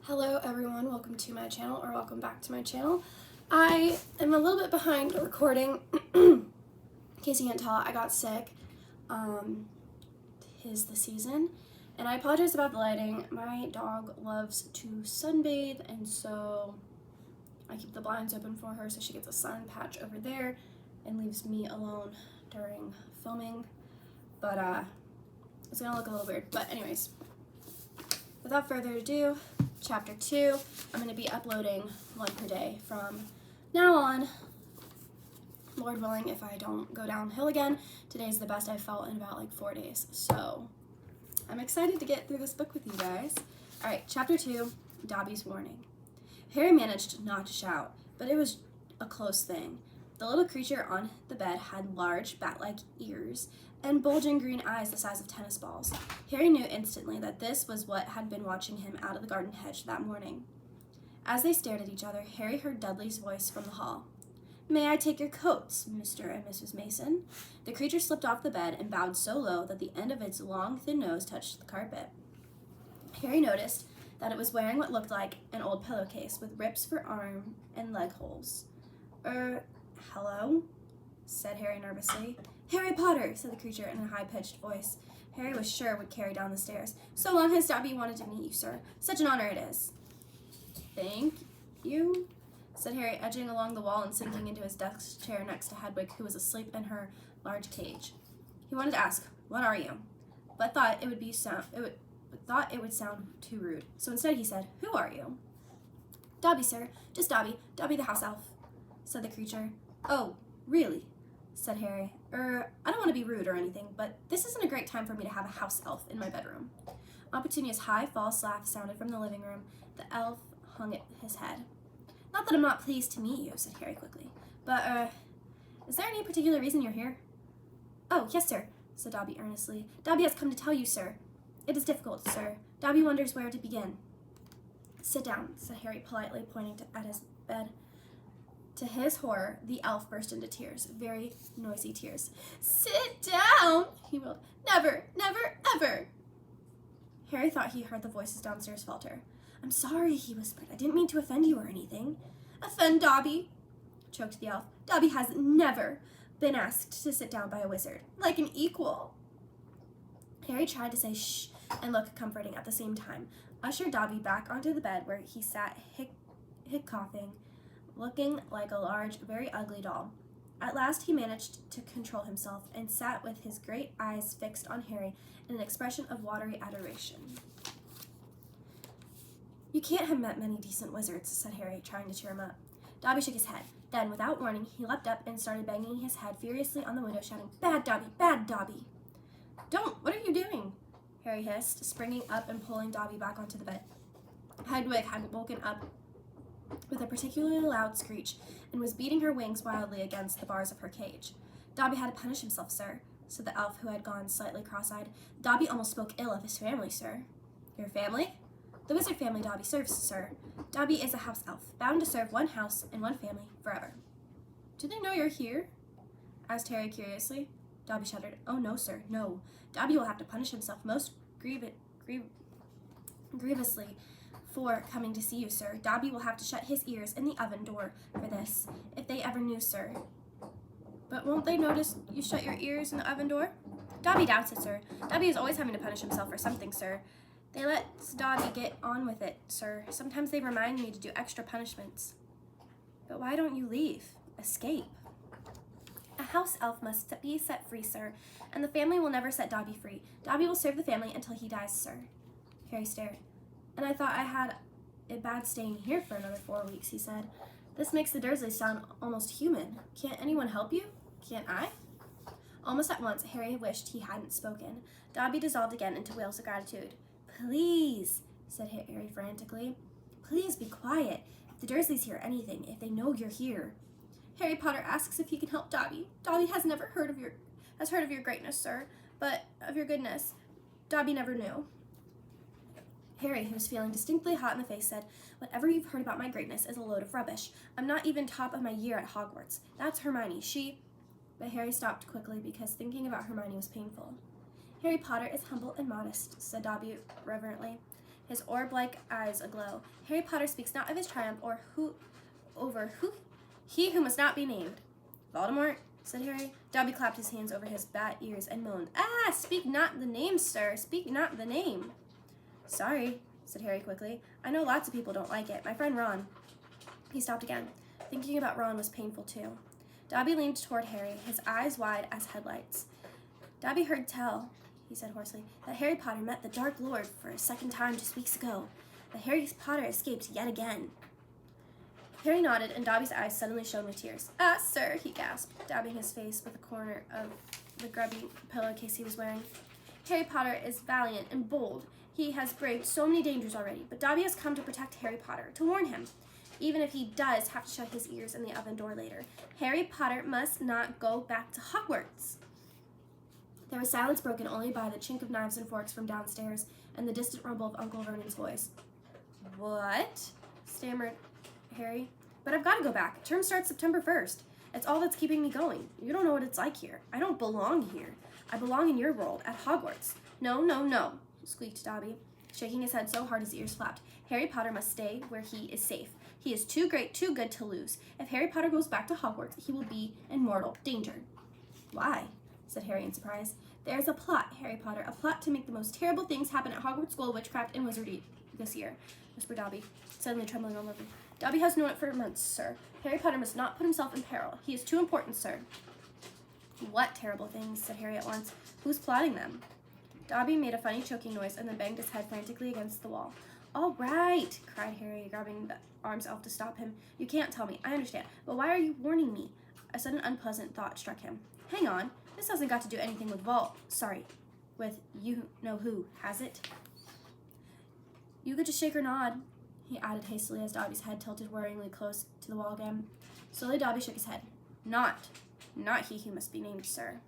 Hello everyone, welcome to my channel, or welcome back to my channel. I am a little bit behind recording. In case you can't tell, I got sick. Tis the season, and I apologize about the lighting. My dog loves to sunbathe, and so I keep the blinds open for her so she gets a sun patch over there and leaves me alone during filming. But it's gonna look a little weird. But anyways, without further ado, Chapter 2, I'm going to be uploading one per day from now on. Lord willing, if I don't go downhill again. Today's the best I've felt in about like 4 days. So I'm excited to get through this book with you guys. Alright, Chapter 2, Dobby's Warning. Harry managed not to shout, but it was a close thing. The little creature on the bed had large, bat-like ears and bulging green eyes the size of tennis balls. Harry knew instantly that this was what had been watching him out of the garden hedge that morning. As they stared at each other, Harry heard Dudley's voice from the hall. "May I take your coats, Mr. and Mrs. Mason?" The creature slipped off the bed and bowed so low that the end of its long, thin nose touched the carpet. Harry noticed that it was wearing what looked like an old pillowcase with rips for arm and leg holes. Hello?" said Harry nervously. "Harry Potter," said the creature in a high-pitched voice Harry was sure would carry down the stairs. "So long as Dobby wanted to meet you, sir. Such an honor it is." "Thank you," said Harry, edging along the wall and sinking into his desk chair next to Hedwig, who was asleep in her large cage. He wanted to ask, "What are you?" but thought it would sound too rude. So instead he said, "Who are you?" "Dobby, sir. Just Dobby. Dobby the house elf," said the creature. "Oh, really?" said Harry. I don't want to be rude or anything, but this isn't a great time for me to have a house elf in my bedroom." Aunt Petunia's high, false laugh sounded from the living room. The elf hung at his head. "Not that I'm not pleased to meet you," said Harry quickly, "but, is there any particular reason you're here?" "Oh, yes, sir," said Dobby earnestly. "Dobby has come to tell you, sir. It is difficult, sir. Dobby wonders where to begin." "Sit down," said Harry politely, pointing at his bed. To his horror, the elf burst into tears, very noisy tears. "Sit down," he wailed. "Never, never, ever." Harry thought he heard the voices downstairs falter. "I'm sorry," he whispered. "I didn't mean to offend you or anything." "Offend Dobby?" choked the elf. "Dobby has never been asked to sit down by a wizard, like an equal." Harry tried to say shh and look comforting at the same time, ushered Dobby back onto the bed where he sat hiccoughing, looking like a large, very ugly doll. At last he managed to control himself and sat with his great eyes fixed on Harry in an expression of watery adoration. "You can't have met many decent wizards," said Harry, trying to cheer him up. Dobby shook his head. Then, without warning, he leapt up and started banging his head furiously on the window, shouting, "Bad Dobby! Bad Dobby!" "Don't! What are you doing?" Harry hissed, springing up and pulling Dobby back onto the bed. Hedwig had woken up with a particularly loud screech, and was beating her wings wildly against the bars of her cage. "Dobby had to punish himself, sir," said the elf, who had gone slightly cross-eyed. "Dobby almost spoke ill of his family, sir." "Your family?" "The wizard family Dobby serves, sir. Dobby is a house elf, bound to serve one house and one family forever." "Do they know you're here?" asked Harry curiously. Dobby shuddered. "Oh, no, sir, no. Dobby will have to punish himself most grievously for coming to see you, sir. Dobby will have to shut his ears in the oven door for this, if they ever knew, sir." "But won't they notice you shut your ears in the oven door?" "Dobby doubts it, sir. Dobby is always having to punish himself for something, sir. They let Dobby get on with it, sir. Sometimes they remind me to do extra punishments." "But why don't you leave? Escape?" "A house elf must be set free, sir, and the family will never set Dobby free. Dobby will serve the family until he dies, sir." Harry stared. "And I thought I had it bad staying here for another 4 weeks," he said. "This makes the Dursleys sound almost human. Can't anyone help you? Can't I?" Almost at once, Harry wished he hadn't spoken. Dobby dissolved again into wails of gratitude. "Please," said Harry frantically. "Please be quiet. If the Dursleys hear anything, if they know you're here." "Harry Potter asks if he can help Dobby. Dobby has never heard of your greatness, sir, but of your goodness. Dobby never knew." Harry, who was feeling distinctly hot in the face, said, "Whatever you've heard about my greatness is a load of rubbish. I'm not even top of my year at Hogwarts. That's Hermione. But Harry stopped quickly because thinking about Hermione was painful. "Harry Potter is humble and modest," said Dobby reverently. his orb-like eyes aglow. Harry Potter speaks not of his triumph he who must not be named. Voldemort, said Harry. Dobby clapped his hands over his bat ears and moaned, "Ah, speak not the name, sir, speak not the name." "Sorry," said Harry quickly. "I know lots of people don't like it. My friend Ron." He stopped again. Thinking about Ron was painful too. Dobby leaned toward Harry, his eyes wide as headlights. "Dobby heard tell," he said hoarsely, "that Harry Potter met the Dark Lord for a second time just weeks ago. That Harry Potter escaped yet again." Harry nodded, and Dobby's eyes suddenly shone with tears. "Ah, sir," he gasped, dabbing his face with a corner of the grubby pillowcase he was wearing. "Harry Potter is valiant and bold. He has braved so many dangers already, but Dobby has come to protect Harry Potter, to warn him. Even if he does have to shut his ears in the oven door later, Harry Potter must not go back to Hogwarts." There was silence broken only by the chink of knives and forks from downstairs and the distant rumble of Uncle Vernon's voice. "What?" stammered Harry. "But I've got to go back. Term starts September 1st. It's all that's keeping me going. You don't know what it's like here. I don't belong here. I belong in your world, at Hogwarts." "No, no, no," squeaked Dobby, shaking his head so hard his ears flapped. "Harry Potter must stay where he is safe. He is too great, too good to lose. If Harry Potter goes back to Hogwarts, he will be in mortal danger." "Why?" said Harry in surprise. "There is a plot, Harry Potter, a plot to make the most terrible things happen at Hogwarts School of Witchcraft and Wizardry this year," whispered Dobby, suddenly trembling all over. "Dobby has known it for months, sir. Harry Potter must not put himself in peril. He is too important, sir." "What terrible things?" said Harry at once. "Who's plotting them?" Dobby made a funny choking noise and then banged his head frantically against the wall. "All right," cried Harry, grabbing the arm's elf to stop him. "You can't tell me. I understand. But why are you warning me?" A sudden unpleasant thought struck him. "Hang on. This hasn't got to do anything with you-know-who, has it?" "You could just shake or nod," he added hastily as Dobby's head tilted worryingly close to the wall again. Slowly Dobby shook his head. Not he who must be named, sir."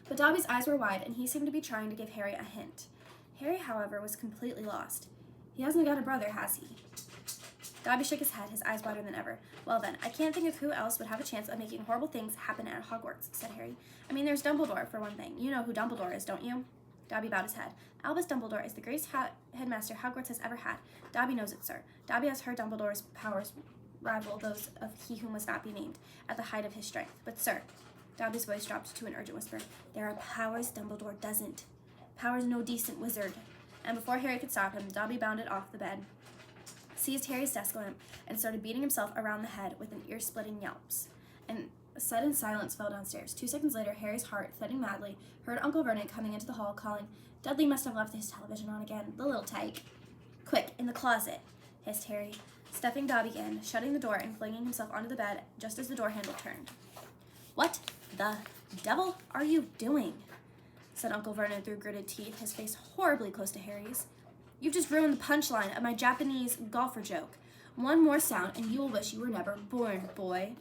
But Dobby's eyes were wide, and he seemed to be trying to give Harry a hint. Harry, however, was completely lost. "He hasn't got a brother, has he?" Dobby shook his head, his eyes wider than ever. "Well then, I can't think of who else would have a chance of making horrible things happen at Hogwarts," said Harry. "I mean, there's Dumbledore, for one thing. You know who Dumbledore is, don't you?" Dobby bowed his head. "Albus Dumbledore is the greatest headmaster Hogwarts has ever had. Dobby knows it, sir. Dobby has heard Dumbledore's powers rival those of he who must not be named, at the height of his strength. But, sir," Dobby's voice dropped to an urgent whisper, "there are powers Dumbledore doesn't. Powers no decent wizard." And before Harry could stop him, Dobby bounded off the bed, seized Harry's desk lamp, and started beating himself around the head with an ear-splitting yelps. And a sudden silence fell downstairs. 2 seconds later, Harry's heart, thudding madly, heard Uncle Vernon coming into the hall, calling, "Dudley must have left his television on again, the little tyke." "Quick, in the closet," hissed Harry, stuffing Dobby in, shutting the door and flinging himself onto the bed just as the door handle turned. "What the devil are you doing?" said Uncle Vernon through gritted teeth, his face horribly close to Harry's. "You've just ruined the punchline of my Japanese golfer joke. One more sound and you will wish you were never born, boy."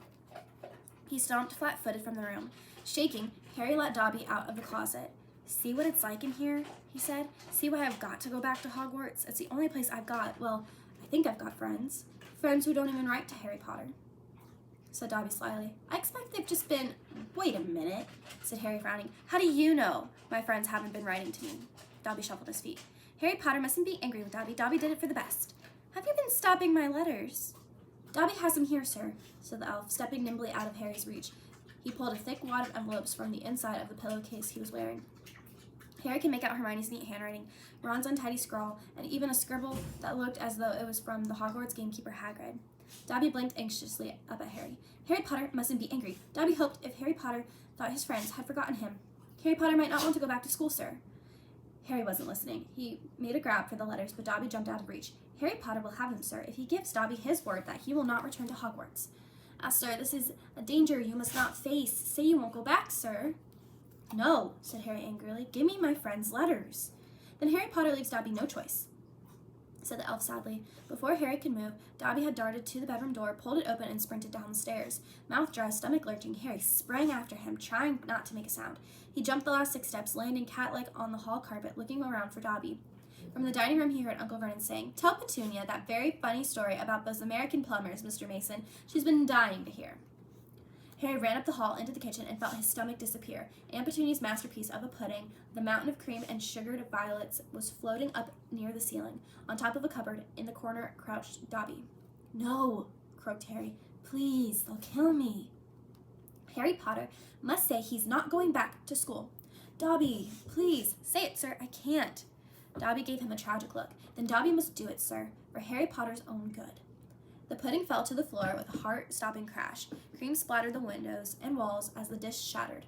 He stomped flat-footed from the room. Shaking, Harry let Dobby out of the closet. "See what it's like in here?" he said. "See why I've got to go back to Hogwarts? It's the only place I've got, well, I think I've got friends. Friends who don't even write to Harry Potter," said Dobby slyly. "I expect they've just been—" "Wait a minute," said Harry, frowning. "How do you know my friends haven't been writing to me?" Dobby shuffled his feet. "Harry Potter mustn't be angry with Dobby. Dobby did it for the best. Have you been stopping my letters?" "Dobby has them here, sir," said the elf, stepping nimbly out of Harry's reach. He pulled a thick wad of envelopes from the inside of the pillowcase he was wearing. Harry could make out Hermione's neat handwriting, Ron's untidy scrawl, and even a scribble that looked as though it was from the Hogwarts gamekeeper Hagrid. Dobby blinked anxiously up at Harry. Harry Potter mustn't be angry. Dobby hoped if Harry Potter thought his friends had forgotten him. Harry Potter might not want to go back to school, sir. Harry wasn't listening. He made a grab for the letters, but Dobby jumped out of reach. "Harry Potter will have them, sir, if he gives Dobby his word that he will not return to Hogwarts." Sir, this is a danger you must not face. Say you won't go back, sir." "No," said Harry angrily. "Give me my friend's letters." "Then Harry Potter leaves Dobby no choice," said the elf sadly. Before Harry could move, Dobby had darted to the bedroom door, pulled it open, and sprinted down the stairs. Mouth dry, stomach lurching, Harry sprang after him, trying not to make a sound. He jumped the last 6 steps, landing cat-like on the hall carpet, looking around for Dobby. From the dining room, he heard Uncle Vernon saying, "Tell Petunia that very funny story about those American plumbers, Mr. Mason. She's been dying to hear." Harry ran up the hall into the kitchen and felt his stomach disappear. Aunt Petunia's masterpiece of a pudding, the mountain of cream and sugared violets, was floating up near the ceiling. On top of a cupboard, in the corner, crouched Dobby. "No," croaked Harry. "Please, they'll kill me." "Harry Potter must say he's not going back to school." "Dobby, please." "Say it, sir. I can't." Dobby gave him a tragic look. "Then Dobby must do it, sir, for Harry Potter's own good." The pudding fell to the floor with a heart-stopping crash. Cream splattered the windows and walls as the dish shattered.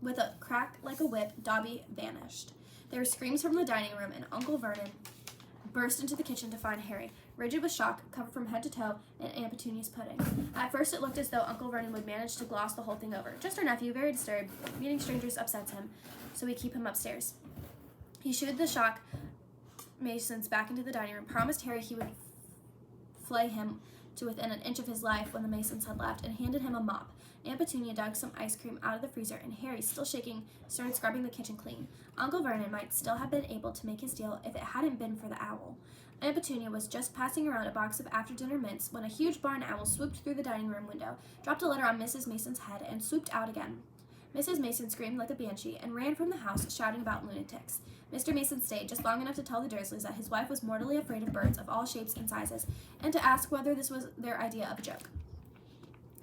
With a crack like a whip, Dobby vanished. There were screams from the dining room, and Uncle Vernon burst into the kitchen to find Harry, rigid with shock, covered from head to toe in Aunt Petunia's pudding. At first it looked as though Uncle Vernon would manage to gloss the whole thing over. Just our nephew, very disturbed. Meeting strangers upsets him, so we keep him upstairs. He shooed the shock Masons back into the dining room, promised Harry he would flay him to within an inch of his life when the Masons had left, and handed him a mop. Aunt Petunia dug some ice cream out of the freezer, and Harry, still shaking, started scrubbing the kitchen clean. Uncle Vernon might still have been able to make his deal if it hadn't been for the owl. Aunt Petunia was just passing around a box of after-dinner mints when a huge barn owl swooped through the dining room window, dropped a letter on Mrs. Mason's head, and swooped out again. Mrs. Mason screamed like a banshee and ran from the house, shouting about lunatics. Mr. Mason stayed just long enough to tell the Dursleys that his wife was mortally afraid of birds of all shapes and sizes, and to ask whether this was their idea of a joke.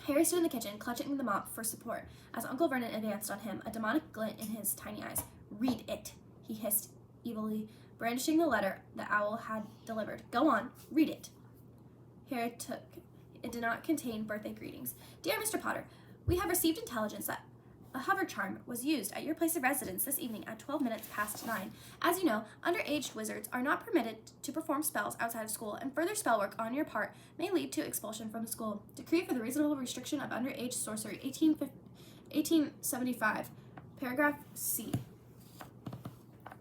Harry stood in the kitchen, clutching the mop for support, as Uncle Vernon advanced on him, a demonic glint in his tiny eyes. "Read it," he hissed evilly, brandishing the letter the owl had delivered. "Go on, read it." Harry took. It did not contain birthday greetings. "Dear Mr. Potter, we have received intelligence that a hover charm was used at your place of residence this evening at 12 minutes past 9. As you know, underage wizards are not permitted to perform spells outside of school, and further spell work on your part may lead to expulsion from the school. Decree for the reasonable restriction of underage sorcery, 1875, paragraph C.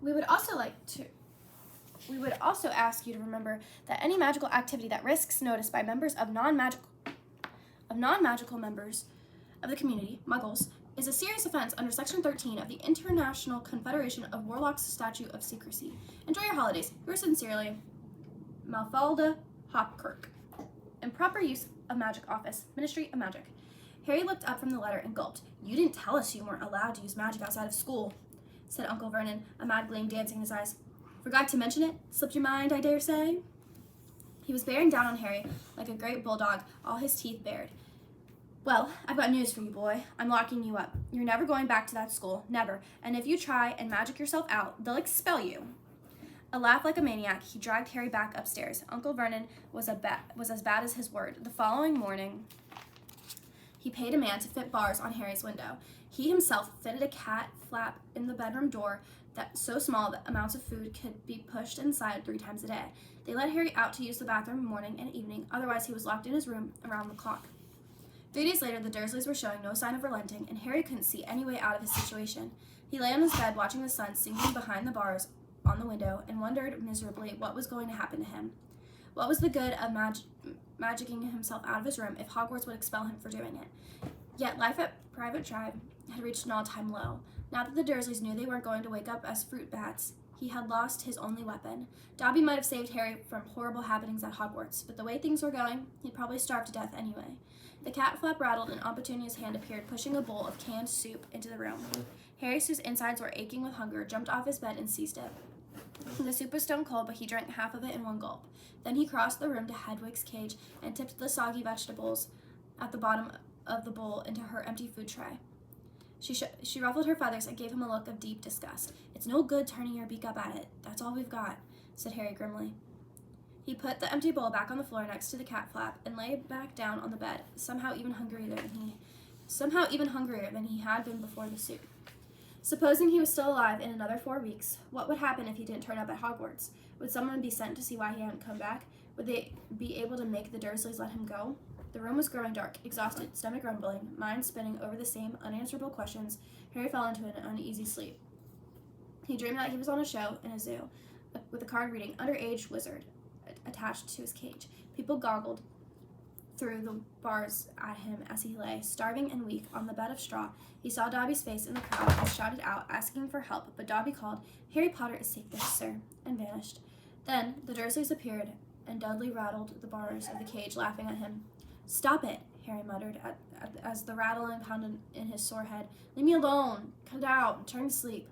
We would also ask you to remember that any magical activity that risks notice by members of non-magical members of the community, Muggles, is a serious offense under Section 13 of the International Confederation of Warlocks Statute of Secrecy. Enjoy your holidays. Yours sincerely, Mafalda Hopkirk. Improper use of magic office, Ministry of Magic." Harry looked up from the letter and gulped. "You didn't tell us you weren't allowed to use magic outside of school," said Uncle Vernon, a mad gleam dancing in his eyes. "Forgot to mention it? Slipped your mind, I dare say?" He was bearing down on Harry like a great bulldog, all his teeth bared. "Well, I've got news for you, boy. I'm locking you up. You're never going back to that school. Never. And if you try and magic yourself out, they'll expel you." A laugh like a maniac, he dragged Harry back upstairs. Uncle Vernon was as bad as his word. The following morning, he paid a man to fit bars on Harry's window. He himself fitted a cat flap in the bedroom door that so small that amounts of food could be pushed inside 3 times a day. They let Harry out to use the bathroom morning and evening, otherwise he was locked in his room around the clock. 3 days later, the Dursleys were showing no sign of relenting, and Harry couldn't see any way out of his situation. He lay on his bed watching the sun sinking behind the bars on the window and wondered miserably what was going to happen to him. What was the good of magicking himself out of his room if Hogwarts would expel him for doing it? Yet life at Private Drive had reached an all-time low. Now that the Dursleys knew they weren't going to wake up as fruit bats, he had lost his only weapon. Dobby might have saved Harry from horrible happenings at Hogwarts, but the way things were going, he'd probably starve to death anyway. The cat flap rattled, and Aunt Petunia's hand appeared, pushing a bowl of canned soup into the room. Harry, whose insides were aching with hunger, jumped off his bed and seized it. The soup was stone cold, but he drank half of it in one gulp. Then he crossed the room to Hedwig's cage and tipped the soggy vegetables at the bottom of the bowl into her empty food tray. She ruffled her feathers and gave him a look of deep disgust. "It's no good turning your beak up at it. That's all we've got," said Harry grimly. He put the empty bowl back on the floor next to the cat flap and lay back down on the bed, somehow even hungrier than he had been before the soup. Supposing he was still alive in another 4 weeks, what would happen if he didn't turn up at Hogwarts? Would someone be sent to see why he hadn't come back? Would they be able to make the Dursleys let him go? The room was growing dark. Exhausted, stomach rumbling, mind spinning over the same unanswerable questions, Harry fell into an uneasy sleep. He dreamed that he was on a show in a zoo, with a card reading "Underage Wizard" attached to his cage. People goggled through the bars at him as he lay, starving and weak, on the bed of straw. He saw Dobby's face in the crowd and shouted out, asking for help, but Dobby called, "Harry Potter is safe there, sir," and vanished. Then the Dursleys appeared, and Dudley rattled the bars of the cage, laughing at him. "Stop it," Harry muttered as the rattling pounded in his sore head. "Leave me alone. Cut it out and turn to sleep."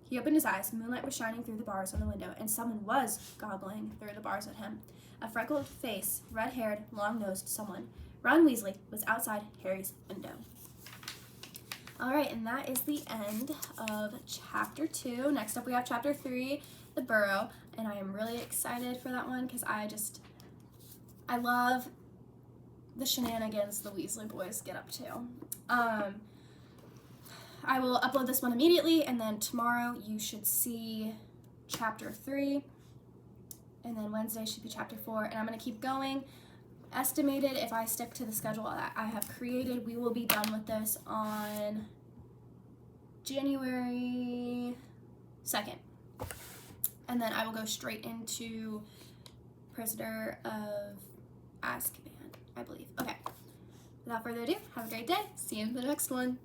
He opened his eyes. Moonlight was shining through the bars on the window, and someone was goggling through the bars at him. A freckled face, red-haired, long-nosed someone. Ron Weasley was outside Harry's window. All right, and that is the end of Chapter 2. Next up, we have Chapter 3, The Burrow, and I am really excited for that one because I love the shenanigans the Weasley boys get up to. I will upload this one immediately, and then tomorrow you should see Chapter 3, and then Wednesday should be Chapter 4, and I'm going to keep going. Estimated, if I stick to the schedule that I have created, we will be done with this on January 2nd. And then I will go straight into Prisoner of Azkaban, I believe. Okay. Without further ado, have a great day. See you in the next one.